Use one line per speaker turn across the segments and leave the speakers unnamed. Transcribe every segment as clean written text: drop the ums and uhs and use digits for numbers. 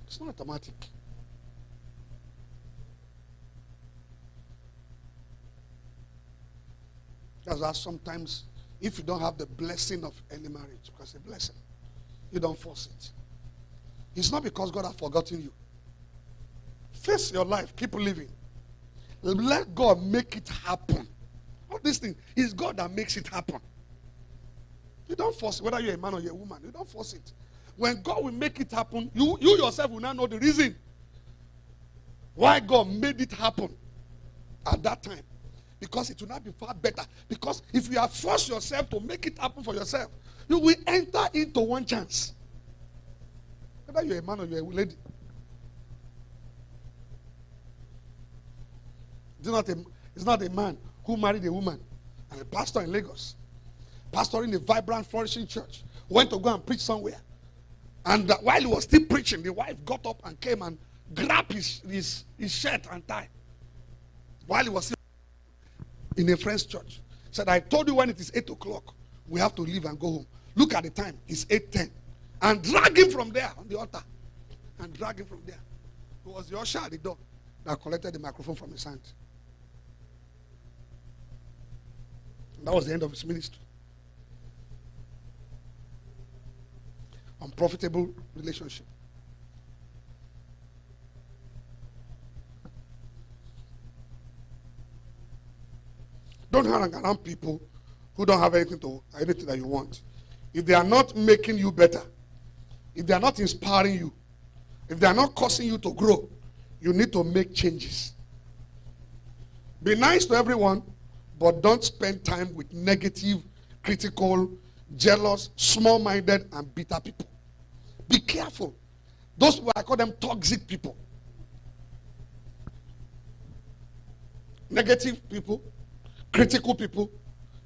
It's not automatic. That's why sometimes, if you don't have the blessing of early marriage, because it's a blessing, you don't force it. It's not because God has forgotten you. Face your life. Keep living. Let God make it happen. All these things, it's God that makes it happen. You don't force it, whether you're a man or you're a woman. You don't force it. When God will make it happen, you yourself will now know the reason why God made it happen at that time. Because it will not be far better. Because if you have forced yourself to make it happen for yourself, you will enter into one chance. Whether you're a man or you're a lady. It's not a man who married a woman and a pastor in Lagos, pastoring a vibrant, flourishing church, went to go and preach somewhere. And while he was still preaching, the wife got up and came and grabbed his shirt and tie. While he was still in a friend's church. Said, I told you when it is 8 o'clock, we have to leave and go home. Look at the time. It's 8:10. And drag him from there on the altar. And drag him from there. It was the usher at the door that collected the microphone from his hand. And that was the end of his ministry. Unprofitable relationship. Don't hang around people who don't have anything that you want. If they are not making you better, if they are not inspiring you, if they are not causing you to grow, you need to make changes. Be nice to everyone, but don't spend time with negative, critical, jealous, small-minded, and bitter people. Be careful. Those people, I call them toxic people. Negative people, critical people,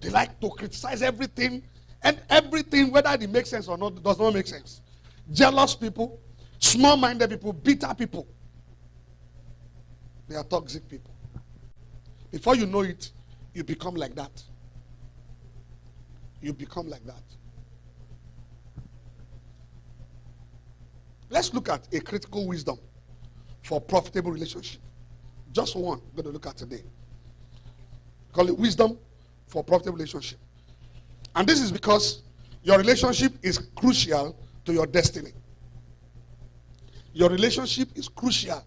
they like to criticize everything, and everything, whether it makes sense or not, does not make sense. Jealous people, small-minded people, bitter people. They are toxic people. Before you know it, you become like that. You become like that. Let's look at a critical wisdom for profitable relationship. Just one we're going to look at today. Call it wisdom for profitable relationship. And this is because your relationship is crucial to your destiny. Your relationship is crucial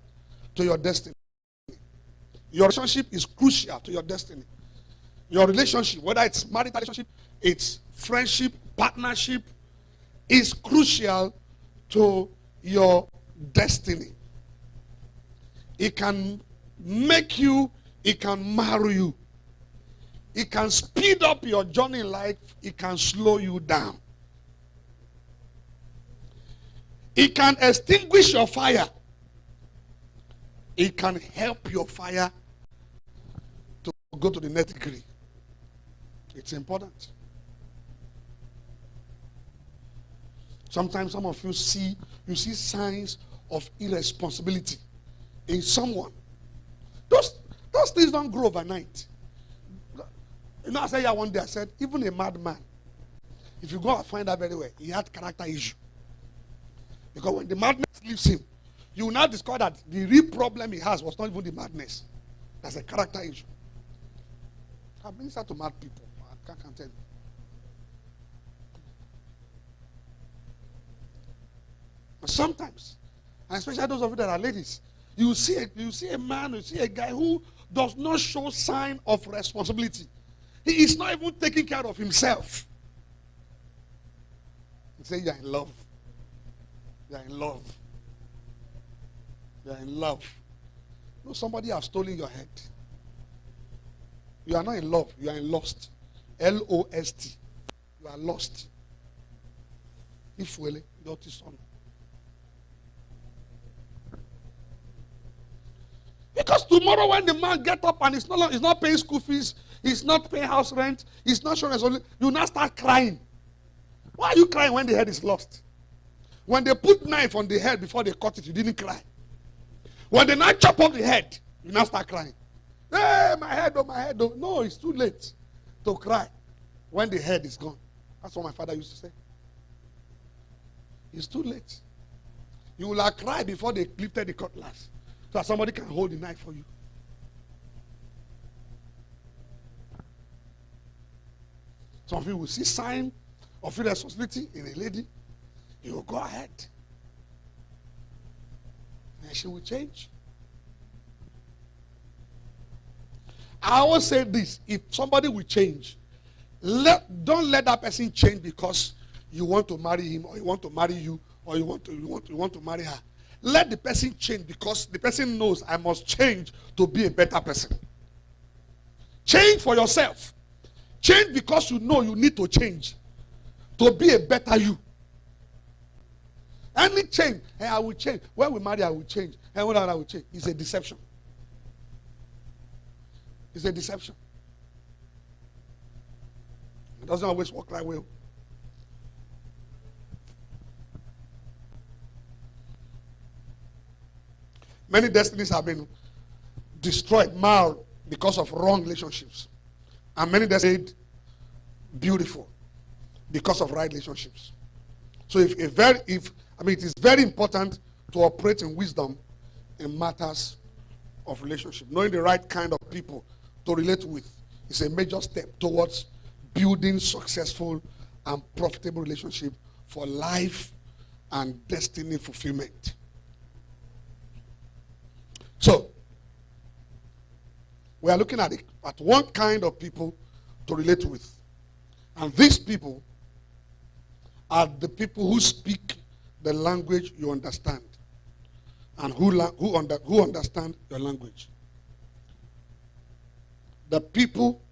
to your destiny. Your relationship is crucial to your destiny. Your relationship, whether it's marital relationship, it's friendship, partnership, is crucial to your destiny. It can make you, it can marry you. It can speed up your journey in life. It can slow you down. It can extinguish your fire. It can help your fire to go to the next degree. It's important. Sometimes some of you see signs of irresponsibility in someone. Those things don't grow overnight. You know, I said one day, I said, even a madman, if you go and find out very well, he had character issue. Because when the madness leaves him, you will now discover that the real problem he has was not even the madness. That's a character issue. I've been to mad people. I can't tell you. But sometimes, and especially those of you that are ladies, you see a man, you see a guy who does not show sign of responsibility. He is not even taking care of himself. You say you are in love. You are in love. You are in love. No, somebody has stolen your head. You are not in love. You are in lost. L-O-S-T. You are lost. If well, not his son. Because tomorrow when the man gets up and he's not paying school fees, he's not paying house rent, he's not showing us, you now start crying. Why are you crying when the head is lost? When they put knife on the head before they cut it, you didn't cry. When they now chop off the head, you now start crying. Hey, my head, oh, my head, oh. No, it's too late to cry when the head is gone. That's what my father used to say. It's too late. You will have cried before they lifted the cutlass, so that somebody can hold the knife for you. Some of you will see sign of irresponsibility in a lady. You will go ahead. And she will change. I always say this: if somebody will change, don't let that person change because you want to marry him, or you want to marry you, or you want to marry her. Let the person change because the person knows I must change to be a better person. Change for yourself. Change because you know you need to change to be a better you. Any change, hey, I will change. When we marry, I will change. And when I will change, it's a deception. It's a deception. It doesn't always work that way. Many destinies have been destroyed, marred because of wrong relationships. And many destinies beautiful because of right relationships. So it is very important to operate in wisdom in matters of relationship. Knowing the right kind of people to relate with is a major step towards building successful and profitable relationship for life and destiny fulfillment. So, we are looking at one kind of people to relate with. And these people are the people who speak the language you understand and who understand your language. The people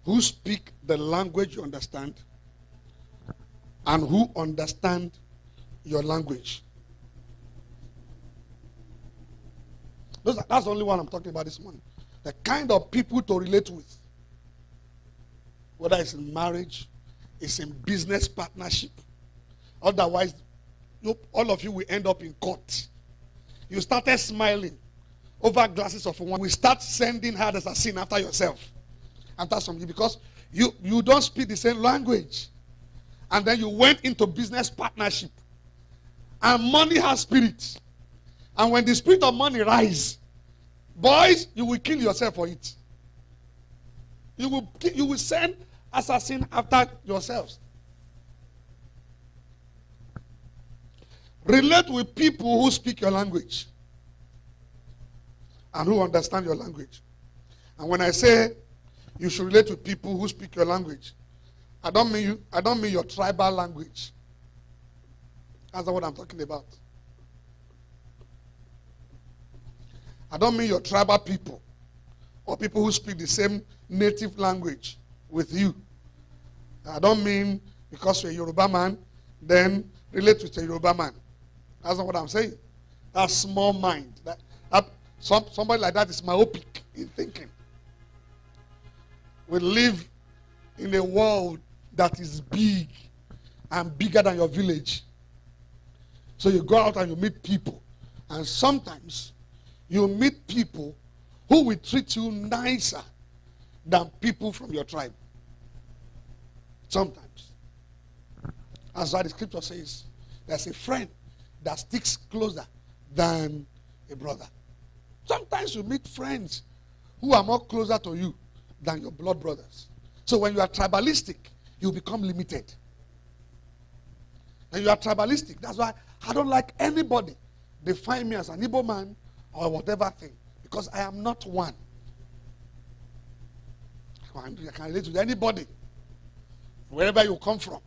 who speak the language you understand and who understand your language. That's the only one I'm talking about this morning. The kind of people to relate with. Whether it's in marriage, it's in business partnership. Otherwise, all of you will end up in court. You started smiling over glasses of wine. We start sending her as a sin after yourself. After something, because you don't speak the same language. And then you went into business partnership. And money has spirit. And when the spirit of money rise, boys, you will kill yourself for it. You will send assassin after yourselves. Relate with people who speak your language and who understand your language. And when I say you should relate with people who speak your language, I don't mean your tribal language. That's not what I'm talking about. I don't mean your tribal people or people who speak the same native language with you. I don't mean because you're a Yoruba man, then relate with a Yoruba man. That's not what I'm saying. That's small mind. Somebody like that is myopic in thinking. We live in a world that is big and bigger than your village. So you go out and you meet people. And sometimes you meet people who will treat you nicer than people from your tribe. Sometimes. That's why the scripture says there's a friend that sticks closer than a brother. Sometimes you meet friends who are more closer to you than your blood brothers. So when you are tribalistic, you become limited. When you are tribalistic, that's why I don't like anybody define me as an Igbo man or whatever thing, because I am not one. I can relate with anybody, wherever you come from.